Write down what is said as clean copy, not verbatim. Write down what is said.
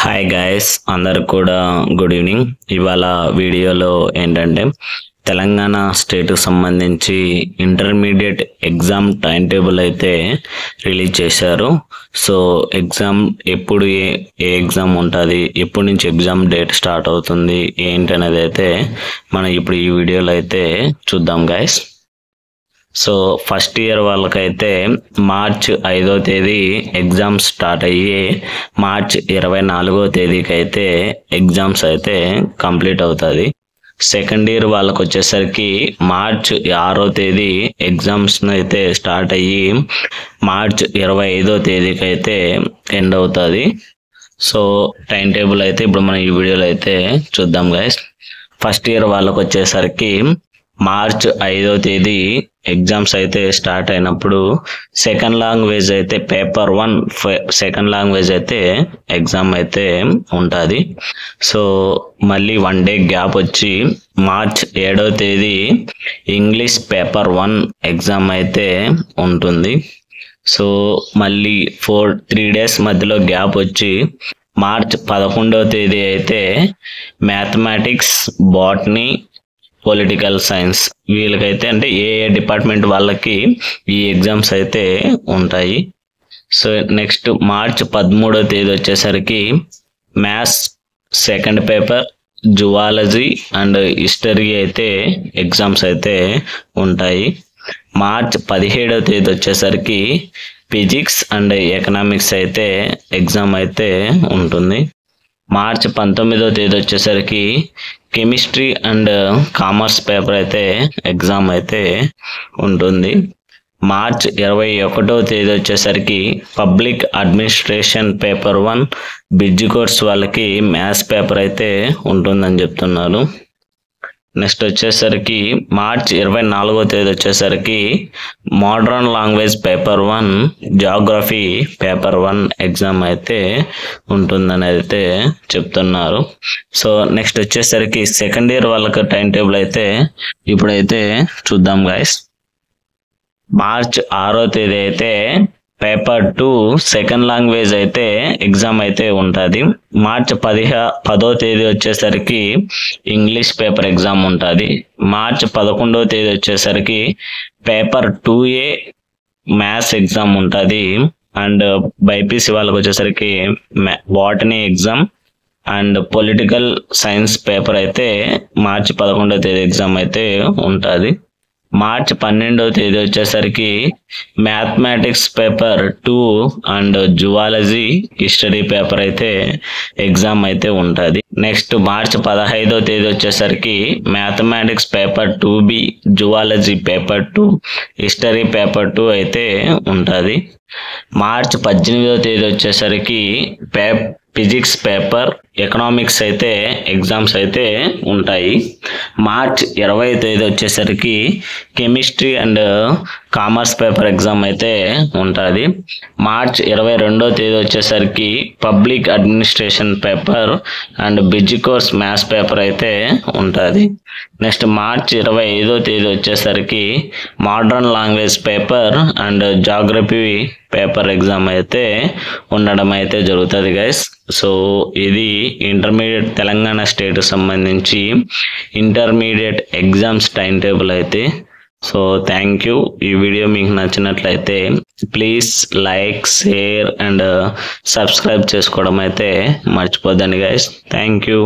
Hi guys, అందరు కూడా good evening. ఇవాళ వీడియోలో ఏంటంటే తెలంగాణ స్టేట్కి సంబంధించి ఇంటర్మీడియట్ ఎగ్జామ్ టైం టేబుల్ అయితే రిలీజ్ చేశారు. సో ఎగ్జామ్ ఎప్పుడు ఏ ఎగ్జామ్ ఉంటుంది, ఎప్పటి నుంచి ఎగ్జామ్ డేట్ స్టార్ట్ అవుతుంది ఏంటి అనేది అయితే మనం ఇప్పుడు ఈ వీడియోలో అయితే చూద్దాం గైస్. సో ఫస్ట్ ఇయర్ వాళ్ళకైతే మార్చ్ 5వ తేదీ ఎగ్జామ్స్ స్టార్ట్ అయ్యి మార్చ్ 24వ తేదీకి అయితే ఎగ్జామ్స్ అయితే కంప్లీట్ అవుతుంది. సెకండ్ ఇయర్ వాళ్ళకి వచ్చేసరికి మార్చ్ 6వ తేదీ ఎగ్జామ్స్ అయితే స్టార్ట్ అయ్యి మార్చ్ 25వ తేదీకి అయితే ఎండ్ అవుతుంది. సో టైం టేబుల్ అయితే ఇప్పుడు మనం ఈ వీడియోలో అయితే చూద్దాం గైస్. ఫస్ట్ ఇయర్ వాళ్ళకి వచ్చేసరికి మార్చ్ 5వ తేదీ ఎగ్జామ్స్ అయితే స్టార్ట్ అయినప్పుడు సెకండ్ లాంగ్వేజ్ అయితే పేపర్ 1 సెకండ్ లాంగ్వేజ్ అయితే ఎగ్జామ్ అయితే ఉంటుంది. సో మళ్ళీ 1 డే గ్యాప్ వచ్చి మార్చ్ 7వ తేదీ ఇంగ్లీష్ పేపర్ 1 ఎగ్జామ్ అయితే ఉంటుంది. సో మళ్ళీ 3 డేస్ మధ్యలో గ్యాప్ వచ్చి మార్చ్ 11వ తేదీ అయితే మ్యాథమెటిక్స్, బాటనీ, పొలిటికల్ సైన్స్ వీళ్ళకైతే అంటే ఏ డిపార్ట్మెంట్ వాళ్ళకి ఈ ఎగ్జామ్స్ అయితే ఉంటాయి. సో నెక్స్ట్ మార్చ్ 13వ తేదీ వచ్చేసరికి maths second paper, zoology and history అయితే ఎగ్జామ్స్ అయితే ఉంటాయి. మార్చ్ 17వ తేదీ వచ్చేసరికి ఫిజిక్స్ అండ్ ఎకనామిక్స్ అయితే ఎగ్జామ్ అయితే ఉంటుంది. మార్చ్ 19వ తేదీ వచ్చేసరికి కెమిస్ట్రీ అండ్ కామర్స్ పేపర్ అయితే ఎగ్జామ్ అయితే ఉంటుంది. మార్చ్ 21వ తేదీ వచ్చేసరికి public administration paper 1 bridge course వాళ్ళకి మ్యాథ్స్ పేపర్ అయితే ఉంటుందని చెప్తున్నారు. నెక్స్ట్ వచ్చేసరికి మార్చ్ 24వ తేదీ వచ్చేసరికి modern language paper 1, geography paper 1 exam అయితే ఉంటుందని అయితే చెప్తున్నారు. సో నెక్స్ట్ వచ్చేసరికి సెకండ్ ఇయర్ వాళ్ళకి టైం టేబుల్ అయితే ఇప్పుడైతే చూద్దాం గైస్. మార్చ్ 6వ తేదీ అయితే పేపర్ 2 సెకండ్ లాంగ్వేజ్ అయితే ఎగ్జామ్ అయితే ఉంటుంది. మార్చ్ 10వ తేదీ వచ్చేసరికి ఇంగ్లీష్ పేపర్ ఎగ్జామ్ ఉంటుంది. మార్చ్ 11వ తేదీ వచ్చేసరికి పేపర్ 2A మ్యాథ్స్ ఎగ్జామ్ ఉంటుంది. అండ్ బైపీసీ వాళ్ళకి వచ్చేసరికి botany exam and political science paper అయితే మార్చి 11వ తేదీ ఎగ్జామ్ అయితే ఉంటుంది. మార్చ్ 12వ తేదీ వచ్చేసరికి mathematics paper 2 and zoology history paper అయితే ఎగ్జామ్ అయితే ఉంటుంది. నెక్స్ట్ మార్చ్ 15వ తేదీ వచ్చేసరికి mathematics paper 2B, zoology paper 2, history paper 2 అయితే ఉంటుంది. మార్చ్ 18వ తేదీ వచ్చేసరికి ఫిజిక్స్ పేపర్, ఎకనామిక్స్ అయితే ఎగ్జామ్స్ అయితే ఉంటాయి. మార్చ్ 20వ తేదీ వచ్చేసరికి chemistry and commerce paper exam అయితే ఉంటుంది. మార్చ్ 22వ తేదీ వచ్చేసరికి public administration paper and bridge course maths paper అయితే ఉంటుంది. నెక్స్ట్ మార్చ్ 25వ తేదీ వచ్చేసరికి modern language paper and geography paper exam అయితే ఉండడం అయితే జరుగుతుంది గైస్. సో ఇది ఇంటర్మీడియట్ తెలంగాణ స్టేట్ సంబంధించి ఇంటర్మీడియట్ ఎగ్జామ్స్ టైం టేబుల్ అయితే. So thank you. ఈ వీడియో మీకు నచ్చినట్లయితే please like, share and subscribe చేసుకోవడం అయితే మర్చిపోద్దండి గైస్. Thank you.